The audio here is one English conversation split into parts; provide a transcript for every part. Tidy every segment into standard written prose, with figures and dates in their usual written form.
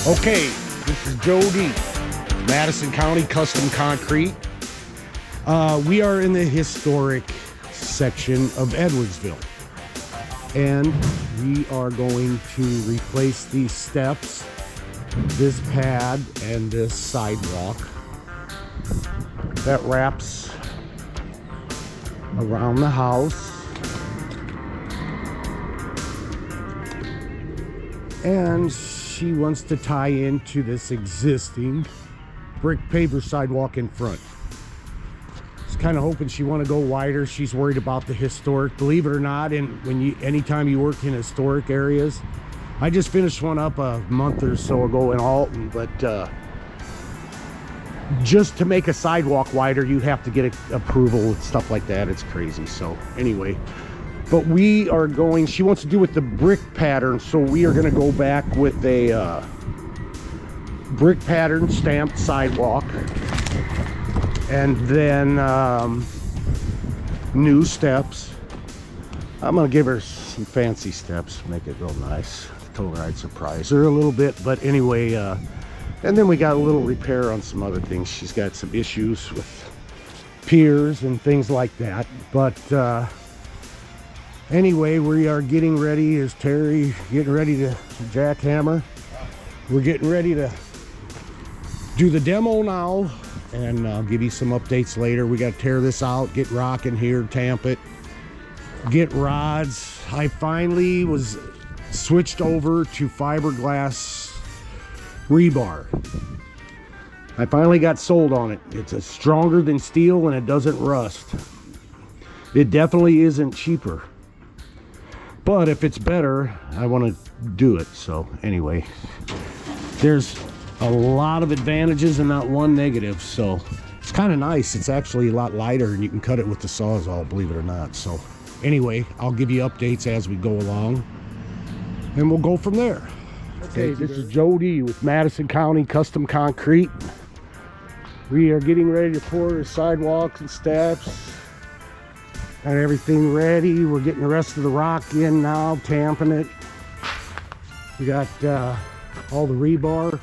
Okay, this is Joe D, Madison County Custom Concrete. We are in the historic section of Edwardsville, and we are going to replace these steps, this pad, and this sidewalk that wraps around the house. And she wants to tie into this existing brick paver sidewalk in front. She's kind of hoping she want to go wider. She's worried about the historic, believe it or not. And anytime you work in historic areas, I just finished one up a month or so ago in Alton, but just to make a sidewalk wider, you have to get approval and stuff like that. It's crazy. So anyway, but we are going, she wants to do with the brick pattern, so we are going to go back with a brick pattern stamped sidewalk, and then new steps. I'm going to give her some fancy steps, make it real nice. I told her I'd surprise her a little bit, but anyway, and then we got a little repair on some other things. She's got some issues with piers and things like that, but anyway, we are getting ready. Is Terry getting ready to jackhammer? We're getting ready to do the demo now, and I'll give you some updates later. We got to tear this out, get rocking here, tamp it, get rods. I finally was switched over to fiberglass rebar. I finally got sold on it. It's stronger than steel and it doesn't rust. It definitely isn't cheaper, but if it's better, I want to do it. So anyway, there's a lot of advantages and not one negative, so it's kind of nice. It's actually a lot lighter and you can cut it with the Sawzall, believe it or not. So anyway, I'll give you updates as we go along, and we'll go from there. Okay, this is Jody with Madison County Custom Concrete. We are getting ready to pour the sidewalks and steps. Got everything ready. We're getting the rest of the rock in now, tamping it. We got all the rebar.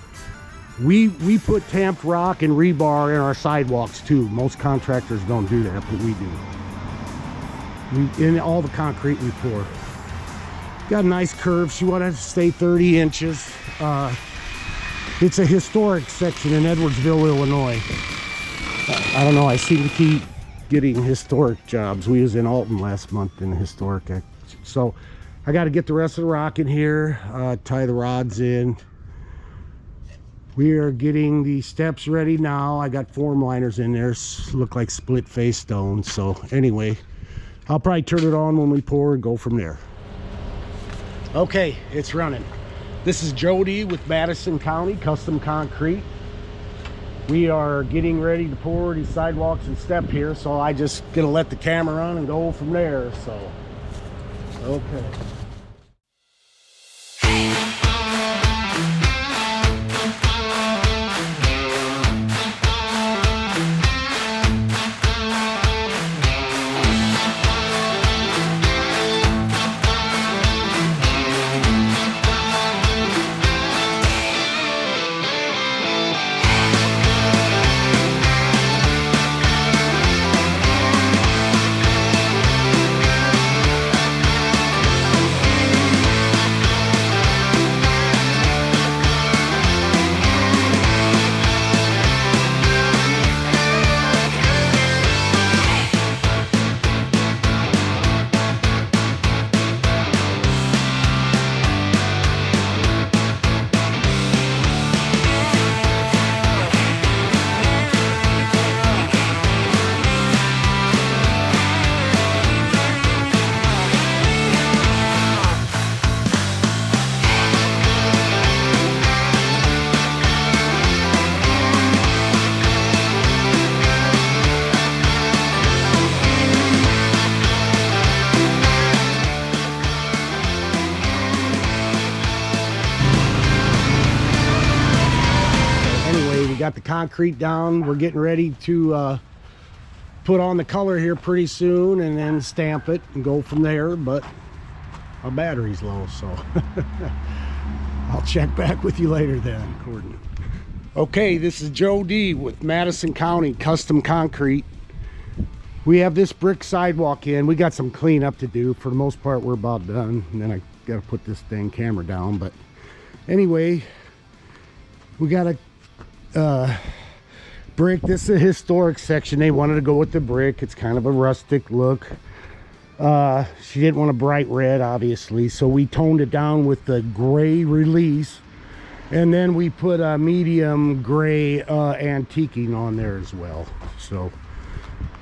We put tamped rock and rebar in our sidewalks too. Most contractors don't do that, but we do. In all the concrete we pour. Got a nice curve. She wanted to stay 30 inches. It's a historic section in Edwardsville, Illinois. I don't know, I seem to keep getting historic jobs. We was in Alton last month in the historic. So I got to get the rest of the rock in here, tie the rods in. We are getting the steps ready now. I got form liners in there, look like split face stones. So anyway, I'll probably turn it on when we pour and go from there. Okay, it's running. This is Jody with Madison County Custom Concrete. We are getting ready to pour these sidewalks and step here, so I just gonna let the camera run and go from there. So okay. got the concrete down. We're getting ready to put on the color here pretty soon and then stamp it and go from there, but my battery's low, so I'll check back with you later then. Okay, this is Joe D with Madison County Custom Concrete. We have this brick sidewalk in. We got some cleanup to do. For the most part, we're about done, and then I gotta put this dang camera down. But anyway, we got a brick. This is a historic section. They wanted to go with the brick. It's kind of a rustic look. She didn't want a bright red, obviously, so we toned it down with the gray release, and then we put a medium gray antiquing on there as well. So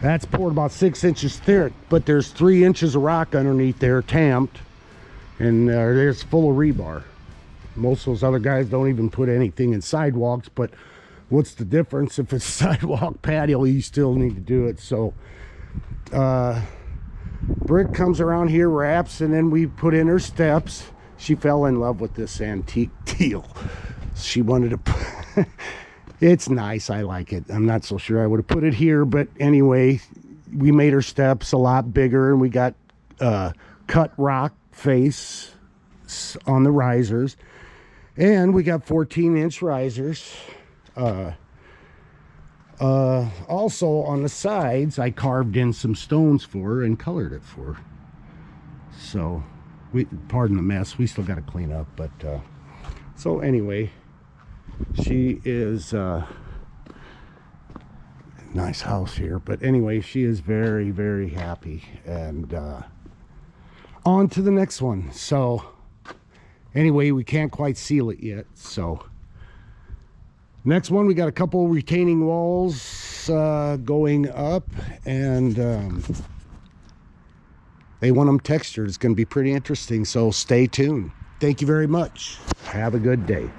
that's poured about 6 inches thick, but there's 3 inches of rock underneath there, tamped, and there's full of rebar. Most of those other guys don't even put anything in sidewalks, but what's the difference? If it's sidewalk patio, you still need to do it. So brick comes around here, wraps, and then we put in her steps. She fell in love with this antique deal. She wanted to put it's nice, I like it. I'm not so sure I would have put it here, but anyway, we made her steps a lot bigger, and we got cut rock face on the risers, and we got 14-inch risers. Also on the sides, I carved in some stones for her and colored it for her. So pardon the mess, we still got to clean up, but so anyway, she is nice house here, but anyway, she is very, very happy, and on to the next one. So anyway, we can't quite seal it yet. So next one, we got a couple retaining walls going up, and they want them textured. It's going to be pretty interesting, so stay tuned. Thank you very much. Have a good day.